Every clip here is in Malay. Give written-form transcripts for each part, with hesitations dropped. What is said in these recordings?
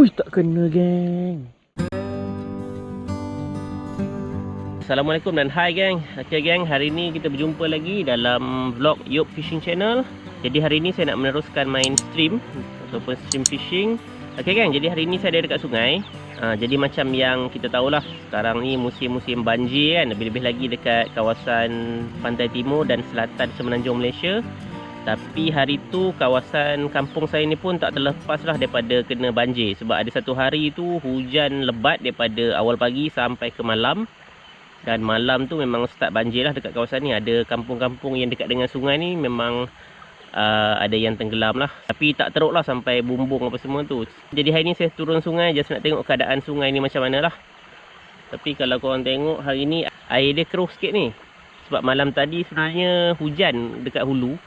Ui, tak kena, geng. Assalamualaikum dan hai, geng. Okay, geng, hari ni kita berjumpa lagi dalam vlog Yop Fishing Channel. Jadi hari ni saya nak meneruskan main stream ataupun stream fishing. Okay, geng, jadi hari ni saya ada dekat sungai. Jadi macam yang kita tahulah, sekarang ni musim-musim banjir kan. Lebih-lebih lagi dekat kawasan pantai timur dan selatan Semenanjung Malaysia. Tapi hari tu kawasan kampung saya ni pun tak terlepas lah daripada kena banjir. Sebab ada satu hari tu hujan lebat daripada awal pagi sampai ke malam. Dan malam tu memang start banjir lah dekat kawasan ni. Ada kampung-kampung yang dekat dengan sungai ni memang ada yang tenggelam lah. Tapi tak teruk lah sampai bumbung apa semua tu. Jadi hari ni saya turun sungai just nak tengok keadaan sungai ni macam mana lah. Tapi kalau korang tengok hari ni air dia keruh sikit ni. Sebab malam tadi sebenarnya hujan dekat hulu.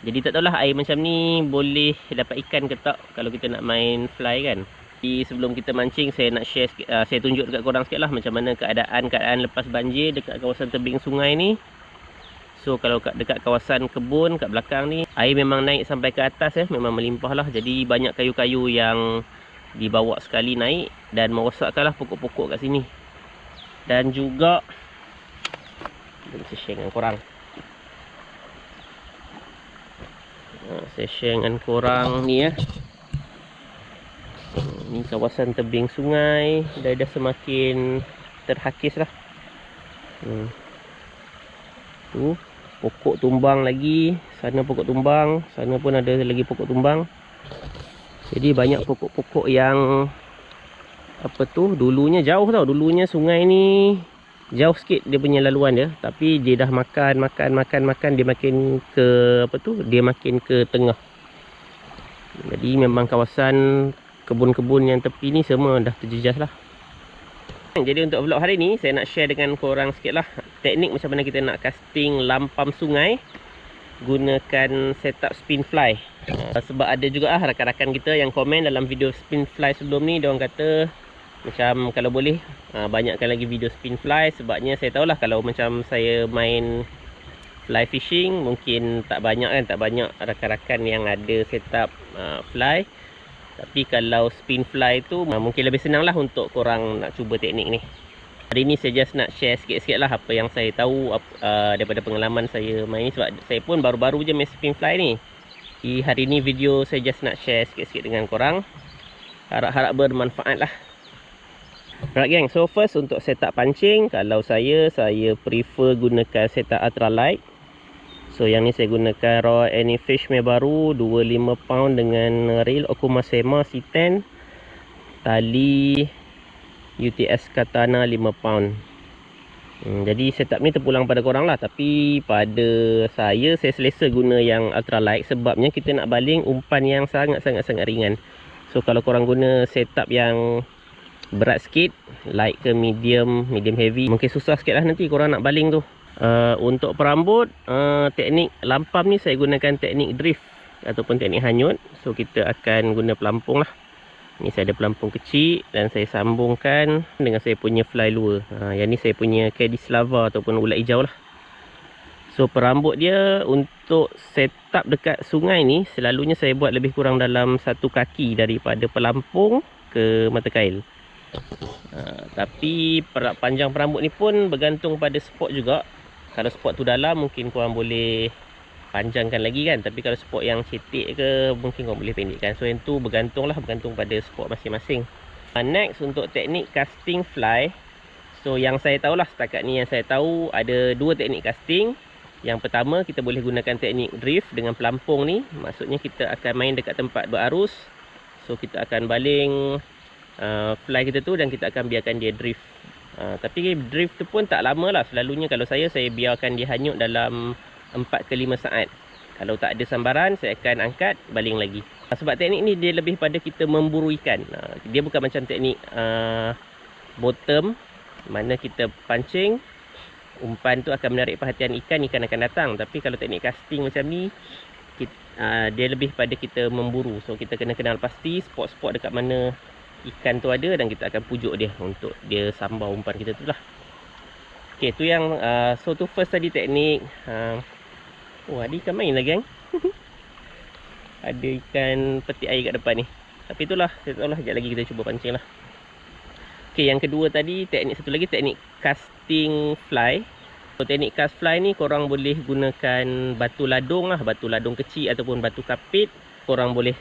Jadi tak tahulah air macam ni boleh dapat ikan ke tak kalau kita nak main fly kan. Jadi sebelum kita mancing saya nak share sikit, saya tunjuk dekat korang sikit lah macam mana keadaan lepas banjir dekat kawasan tebing sungai ni. So kalau dekat kawasan kebun kat belakang ni air memang naik sampai ke atas ya, memang melimpah lah. Jadi banyak kayu-kayu yang dibawa sekali naik dan merosakkan lah pokok-pokok kat sini. Dan juga saya share dengan korang. Saya share dengan korang ni ya. Ni kawasan tebing sungai dah semakin terhakis lah. Tu pokok tumbang lagi, sana pokok tumbang, sana pun ada lagi pokok tumbang. Jadi banyak pokok-pokok yang apa tu, dulunya jauh tau. Dulunya sungai ni jauh sikit dia punya laluan dia, tapi dia dah makan dia makin ke apa tu, dia makin ke tengah. Jadi memang kawasan kebun-kebun yang tepi ni semua dah terjejas lah. Jadi untuk vlog hari ni saya nak share dengan korang sikit lah teknik macam mana kita nak casting lampam sungai gunakan setup spin fly. Sebab ada juga lah rakan-rakan kita yang komen dalam video spin fly sebelum ni, diorang kata macam kalau boleh banyakkan lagi video spin fly. Sebabnya saya tahulah kalau macam saya main fly fishing mungkin tak banyak kan, tak banyak rakan-rakan yang ada setup fly. Tapi kalau spin fly tu mungkin lebih senang lah untuk korang nak cuba teknik ni. Hari ni saya just nak share sikit-sikit lah apa yang saya tahu daripada pengalaman saya main ni. Sebab saya pun baru-baru je main spin fly ni. Di hari ni video saya just nak share sikit-sikit dengan korang. Harap-harap bermanfaat lah. Alright, geng, so first untuk setup pancing, kalau saya prefer gunakan setup ultralight. So yang ni saya gunakan raw Anyfish baru 25 pound dengan reel Okuma Sema C10, tali UTS Katana 5 pound. Jadi setup ni terpulang pada korang lah. Tapi pada saya selesa guna yang ultralight. Sebabnya kita nak baling umpan yang sangat-sangat ringan. So kalau korang guna setup yang berat sikit, light ke medium heavy, mungkin susah sikit lah nanti korang nak baling tu. Untuk perambut, teknik lampam ni saya gunakan teknik drift ataupun teknik hanyut. So kita akan guna pelampung lah. Ni saya ada pelampung kecil dan saya sambungkan dengan saya punya fly lure. Yang ni saya punya Kadislava ataupun ulat hijau lah. So perambut dia untuk setup dekat sungai ni selalunya saya buat lebih kurang dalam 1 kaki daripada pelampung ke mata kail. Tapi panjang perambut ni pun bergantung pada spot juga. Kalau spot tu dalam mungkin korang boleh panjangkan lagi kan. Tapi kalau spot yang cetek ke mungkin korang boleh pendekkan. So yang tu bergantung pada spot masing-masing. Next untuk teknik casting fly. So yang saya tahulah setakat ni, yang saya tahu ada 2 teknik casting. Yang pertama kita boleh gunakan teknik drift dengan pelampung ni. Maksudnya kita akan main dekat tempat berarus. So kita akan baling fly kita tu dan kita akan biarkan dia drift. Tapi drift tu pun tak lama lah. Selalunya kalau saya biarkan dia hanyut dalam 4 ke 5 saat. Kalau tak ada sambaran saya akan angkat, baling lagi. Sebab teknik ni dia lebih pada kita memburu ikan. Dia bukan macam teknik bottom, mana kita pancing, umpan tu akan menarik perhatian ikan akan datang. Tapi kalau teknik casting macam ni, dia lebih pada kita memburu. So kita kena kenal pasti spot-spot dekat mana ikan tu ada dan kita akan pujuk dia untuk dia sambau umpan kita tu lah. Okay, tu yang so tu first tadi teknik. Ada ikan main lah, geng. Ada ikan petik air kat depan ni. Tapi itulah, saya tahu lah, sekejap lagi kita cuba pancing lah. Okey, yang kedua tadi, satu lagi teknik casting fly. So, teknik cast fly ni korang boleh gunakan batu ladung lah, batu ladung kecil ataupun batu kapit. Korang boleh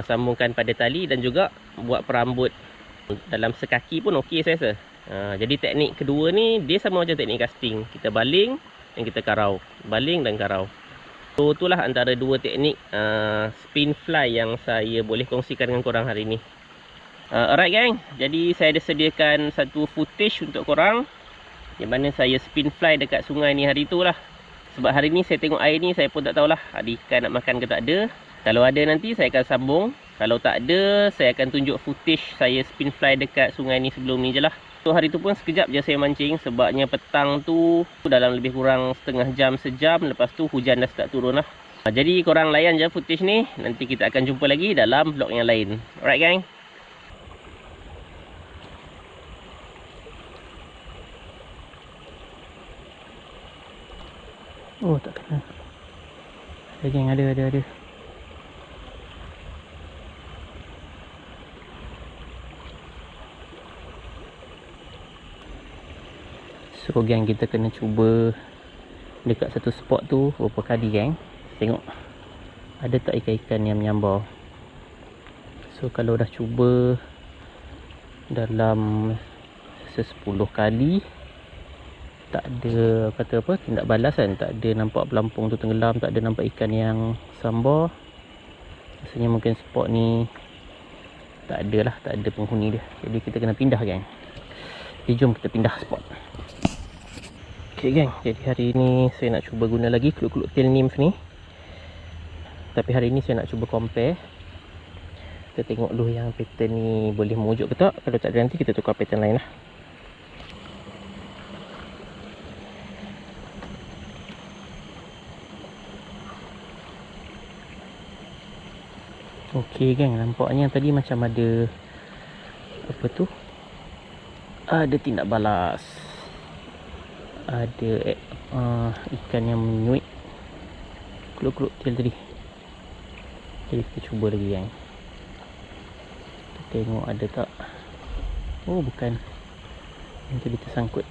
sambungkan pada tali dan juga buat perambut dalam sekaki pun okey saya rasa. Jadi teknik kedua ni dia sama macam teknik casting. Kita baling dan kita karau. Baling dan karau. So itulah antara dua teknik spin fly yang saya boleh kongsikan dengan korang hari ni. Alright gang, jadi saya ada sediakan satu footage untuk korang di mana saya spin fly dekat sungai ni hari tu lah. Sebab hari ni saya tengok air ni, saya pun tak tahulah ada ikan nak makan ke tak ada. Kalau ada nanti saya akan sambung. Kalau tak ada, saya akan tunjuk footage saya spin fly dekat sungai ni sebelum ni je lah. So hari tu pun sekejap je saya mancing. Sebabnya petang tu dalam lebih kurang setengah jam, sejam. Lepas tu hujan dah start turun lah. Jadi korang layan je footage ni. Nanti kita akan jumpa lagi dalam vlog yang lain. Alright gang. Oh tak kena. Ada geng, ada. So geng, kita kena cuba dekat satu spot tu beberapa kali geng. Tengok ada tak ikan-ikan yang menyambar. So kalau dah cuba dalam 10 kali tak ada kata apa, tindak balas kan, tak ada nampak pelampung tu tenggelam, tak ada nampak ikan yang sambar, rasanya mungkin spot ni tak ada penghuni dia. Jadi kita kena pindah geng. Jadi jom kita pindah spot. Ok geng, jadi hari ni saya nak cuba guna lagi kluk-kluk tail nymph ni. Tapi hari ni saya nak cuba compare. Kita tengok dulu yang pattern ni boleh mewujud ke tak. Kalau tak ada nanti kita tukar pattern lain lah. Okey geng, nampaknya tadi macam ada apa tu? Ada tindak balas. Ada ikan yang menyuit kluk-kluk tail tadi. Jadi kita cuba lagi geng. Kita tengok ada tak. Oh bukan. Yang tadi tersangkut.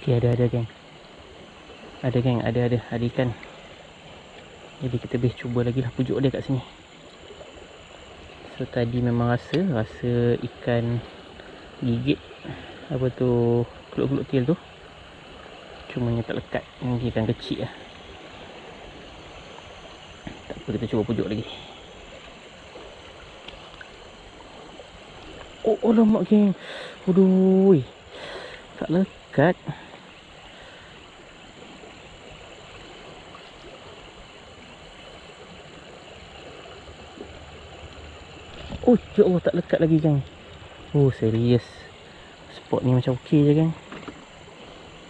Okey, ada geng. Ada geng, ada ikan. Jadi kita boleh cuba lagi lah pujuk dia kat sini. So tadi memang rasa ikan gigit apa tu, kluk-kluk tail tu. Cumanya tak lekat. Ini ikan kecil lah. Tak apa, kita cuba pujuk lagi. Oh lemak geng. Aduh, tak lekat. Oh ya Allah, tak lekat lagi geng. Oh serius. Spot ni macam okey je geng.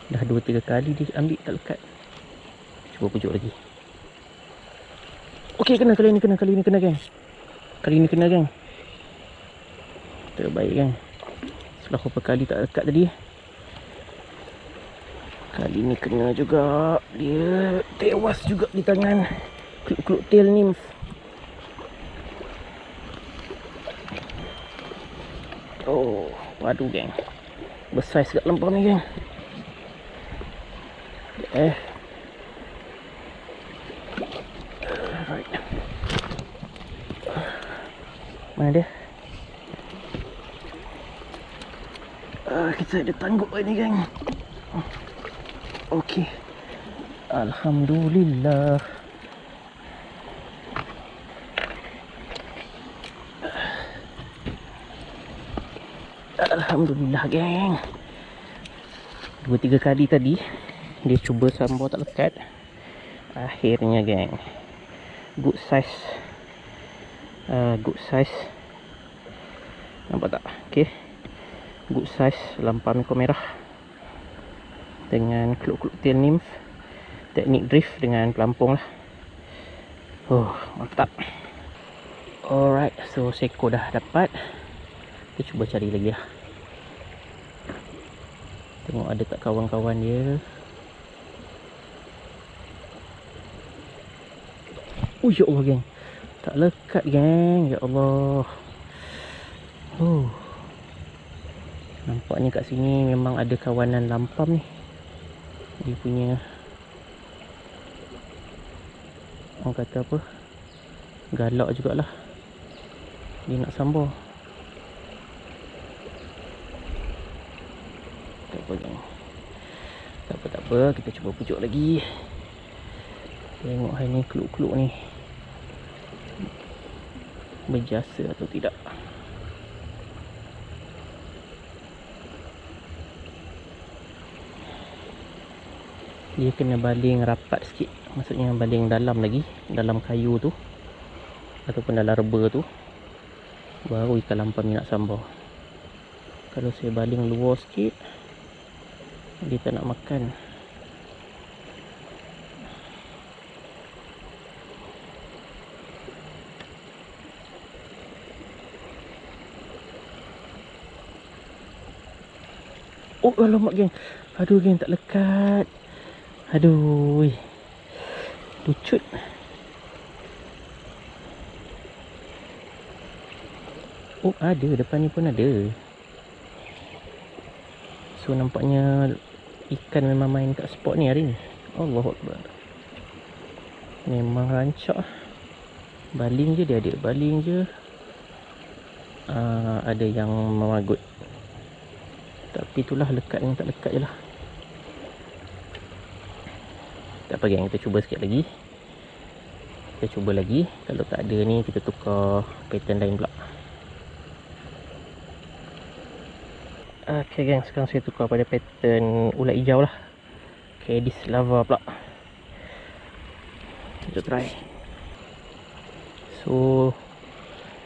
Dah 2-3 kali dia ambil tak lekat. Cuba pujuk lagi. Okey, kena kali ni kena geng. Kali ni kena geng. Terbaik geng. Setelah beberapa kali tak lekat tadi. Kali ni kena juga. Dia tewas juga di tangan kluk-kluk tail nymph. Oh, padu geng. Besar sekali lempar ni geng. Right. Mana dia? Kita ada tangguk ni geng. Okey. Alhamdulillah. Alhamdulillah geng. 2-3 kali tadi dia cuba sambar tak lekat. Akhirnya geng, good size Nampak tak? Okay, good size lampam ekor merah dengan keluk-keluk tail nymph. Teknik drift dengan pelampung lah. Oh, mantap. Alright, so seko dah dapat. Kita cuba cari lagi lah. Tengok ada tak kawan-kawan dia. Oh ya Allah geng, tak lekat geng, ya Allah. Oh, nampaknya kat sini memang ada kawanan lampam ni. Dia punya, orang kata apa, galak jugalah dia nak sambal. Tak apa geng, tak apa, kita cuba pujuk lagi. Tengok hari ni keluk-keluk ni berjasa atau tidak. Dia kena baling rapat sikit, maksudnya baling dalam lagi, dalam kayu tu ataupun dalam reba tu, baru ikan lampam ni nak sambal. Kalau saya baling luar sikit, dia tak nak makan. Oh alamak geng, aduh geng, tak lekat. Aduh, lucut. Oh ada, depan ni pun ada. So nampaknya ikan memang main kat spot ni hari ni. Allahuakbar. Memang rancak. Baling je dia, baling je. Ada yang memagut. Tapi itulah, lekat ni tak lekat je lah. Tak apa geng, kita cuba sikit lagi. Kita cuba lagi. Kalau tak ada ni, kita tukar pattern lain pula. Ok geng, sekarang saya tukar pada pattern ulat hijau lah. Kedis lava pula. Kita try. So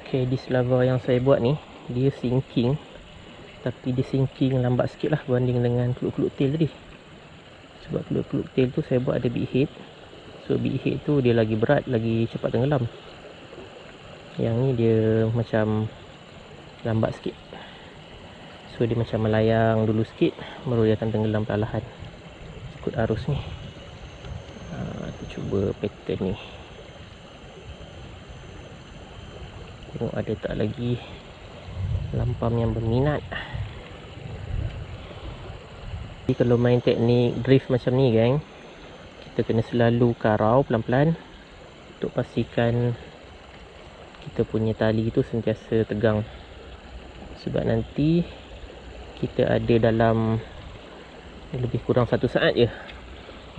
kedis lava yang saya buat ni, dia sinking. Tapi dia sinking lambat sikit lah berbanding dengan keluk-keluk tail tadi. Sebab keluk-keluk tail tu saya buat ada big head. So big head tu dia lagi berat, lagi cepat tenggelam. Yang ni dia macam lambat sikit. So dia macam melayang dulu sikit, baru dia akan tenggelam perlahan ikut arus ni. Kita cuba pattern ni. Tengok ada tak lagi lampam yang berminat. Jadi kalau main teknik drift macam ni geng, kita kena selalu karau pelan-pelan untuk pastikan kita punya tali tu sentiasa tegang. Sebab nanti kita ada dalam lebih kurang 1 saat je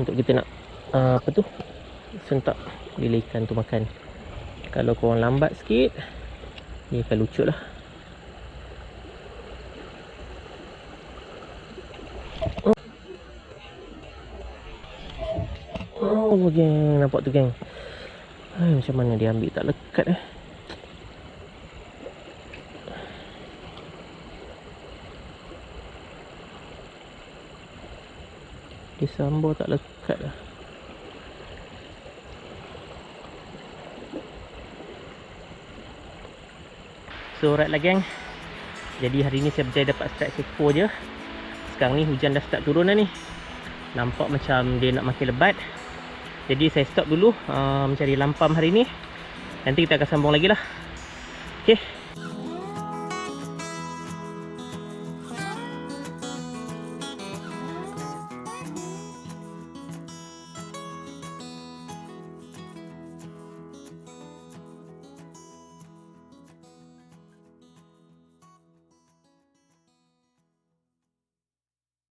untuk kita nak sentak bila ikan tu makan. Kalau korang lambat sikit, dia akan lucut lah. Oh geng, nampak tu geng. Macam mana dia ambil tak lekat Dia sambal tak lekat lah. So alright lah geng. Jadi hari ni saya berjaya dapat strike seko je. Sekarang ni hujan dah start turun dah ni. Nampak macam dia nak makin lebat. Jadi saya stop dulu mencari lampam hari ni. Nanti kita akan sambung lagi lah. Okay.